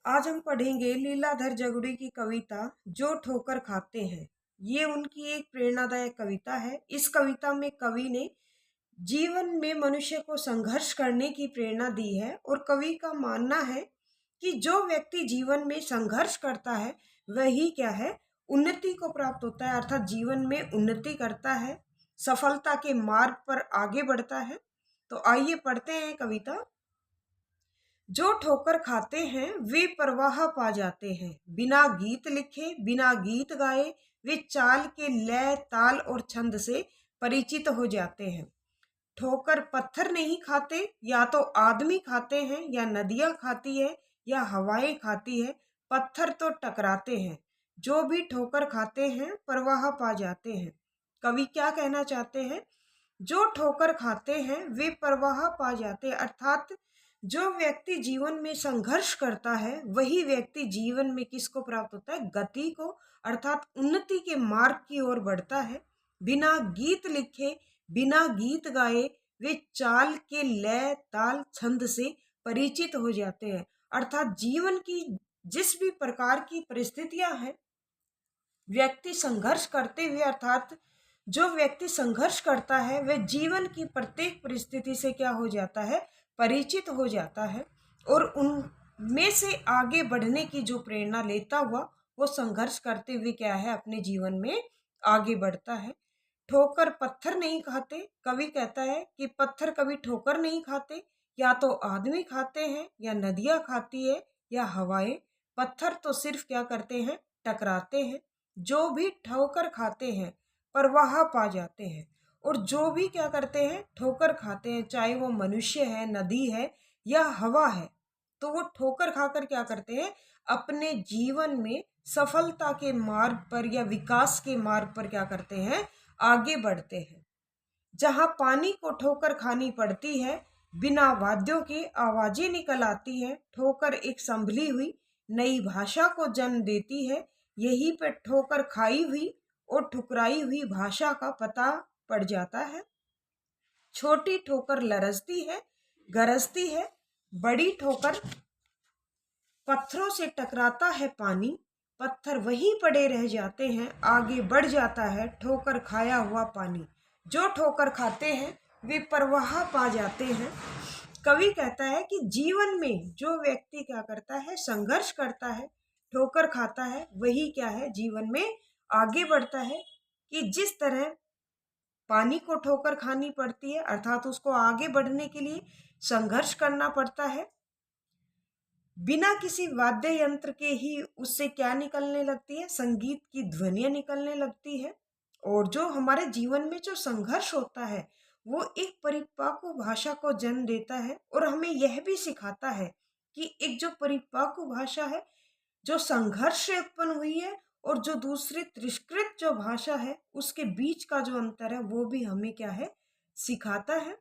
आज हम पढ़ेंगे लीलाधर जगुड़ी की कविता जो ठोकर खाते हैं। ये उनकी एक प्रेरणादायक कविता है। इस कविता में कवि ने जीवन में मनुष्य को संघर्ष करने की प्रेरणा दी है और कवि का मानना है कि जो व्यक्ति जीवन में संघर्ष करता है वही क्या है, उन्नति को प्राप्त होता है, अर्थात जीवन में उन्नति करता है, सफलता के मार्ग पर आगे बढ़ता है। तो आइए पढ़ते हैं कविता। जो ठोकर खाते हैं वे परवाह पा जाते हैं, बिना गीत लिखे बिना गीत गाए वे चाल के लय ताल और छंद से परिचित हो जाते हैं। ठोकर पत्थर नहीं खाते, या तो आदमी खाते हैं या नदियां खाती है या हवाएं खाती है। पत्थर तो टकराते हैं, जो भी ठोकर खाते हैं परवाह पा जाते हैं। कवि क्या कहना चाहते हैं? जो ठोकर खाते हैं वे परवाह पा जाते हैं, अर्थात जो व्यक्ति जीवन में संघर्ष करता है वही व्यक्ति जीवन में किसको प्राप्त होता है? गति को, अर्थात उन्नति के मार्ग की ओर बढ़ता है। बिना गीत लिखे बिना गीत गाए वे चाल के लय ताल छंद से परिचित हो जाते हैं, अर्थात जीवन की जिस भी प्रकार की परिस्थितियां हैं, व्यक्ति संघर्ष करते हुए, अर्थात जो व्यक्ति संघर्ष करता है वह जीवन की प्रत्येक परिस्थिति से क्या हो जाता है? परिचित हो जाता है और उनमें से आगे बढ़ने की जो प्रेरणा लेता हुआ वो संघर्ष करते हुए क्या है, अपने जीवन में आगे बढ़ता है। ठोकर पत्थर नहीं खाते। कवि कहता है कि पत्थर कभी ठोकर नहीं खाते, या तो आदमी खाते हैं या नदियां खाती है या हवाएं। पत्थर तो सिर्फ क्या करते हैं? टकराते हैं। जो भी ठोकर खाते हैं परवाह पा जाते हैं, और जो भी क्या करते हैं? ठोकर खाते हैं, चाहे वो मनुष्य है, नदी है या हवा है, तो वो ठोकर खाकर क्या करते हैं? अपने जीवन में सफलता के मार्ग पर या विकास के मार्ग पर क्या करते हैं? आगे बढ़ते हैं। जहां पानी को ठोकर खानी पड़ती है, बिना वाद्यों के आवाजें निकल आती हैं। ठोकर एक संभली हुई नई भाषा को जन्म देती है। यहीं पर ठोकर खाई हुई और ठुकराई हुई भाषा का पता पड़ जाता है। छोटी ठोकर लरजती है, गरजती है। बड़ी ठोकर पत्थरों से टकराता है पानी, पत्थर वहीं पड़े रह जाते हैं, आगे बढ़ जाता है ठोकर खाया हुआ पानी। जो ठोकर खाते हैं वे परवाह पा जाते हैं। कवि कहता है कि जीवन में जो व्यक्ति क्या करता है? संघर्ष करता है, ठोकर खाता है, वही क्या है? जीवन में आगे बढ़ता है। कि जिस तरह पानी को ठोकर खानी पड़ती है, अर्थात उसको आगे बढ़ने के लिए संघर्ष करना पड़ता है, बिना किसी वाद्य यंत्र के ही उससे क्या निकलने लगती है? संगीत की ध्वनियां निकलने लगती है। और जो हमारे जीवन में जो संघर्ष होता है वो एक परिपक्व भाषा को जन्म देता है और हमें यह भी सिखाता है कि एक जो परिपक्व भाषा है जो संघर्ष से उत्पन्न हुई है और जो दूसरी त्रिष्कृत जो भाषा है उसके बीच का जो अंतर है वो भी हमें क्या है? सिखाता है।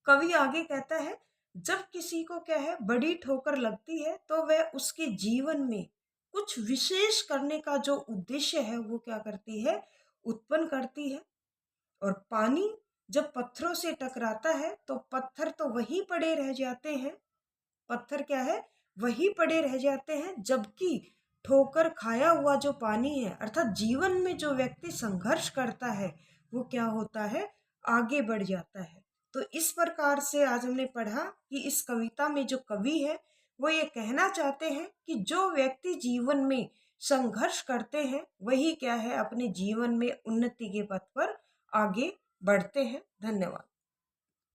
कवि आगे कहता है, जब किसी को क्या है? बड़ी ठोकर लगती है तो वह उसके जीवन में कुछ विशेष करने का जो उद्देश्य है वो क्या करती है? उत्पन्न करती है। और पानी जब पत्थरों से टकराता है तो पत्थर तो वहीं पड़े रह जाते हैं, पत्थर क्या है? वहीं पड़े रह जाते हैं, जबकि ठोकर खाया हुआ जो पानी है, अर्थात जीवन में जो व्यक्ति संघर्ष करता है वो क्या होता है? आगे बढ़ जाता है। तो इस प्रकार से आज हमने पढ़ा कि इस कविता में जो कवि है वो ये कहना चाहते हैं कि जो व्यक्ति जीवन में संघर्ष करते हैं वही क्या है? अपने जीवन में उन्नति के पथ पर आगे बढ़ते हैं। धन्यवाद।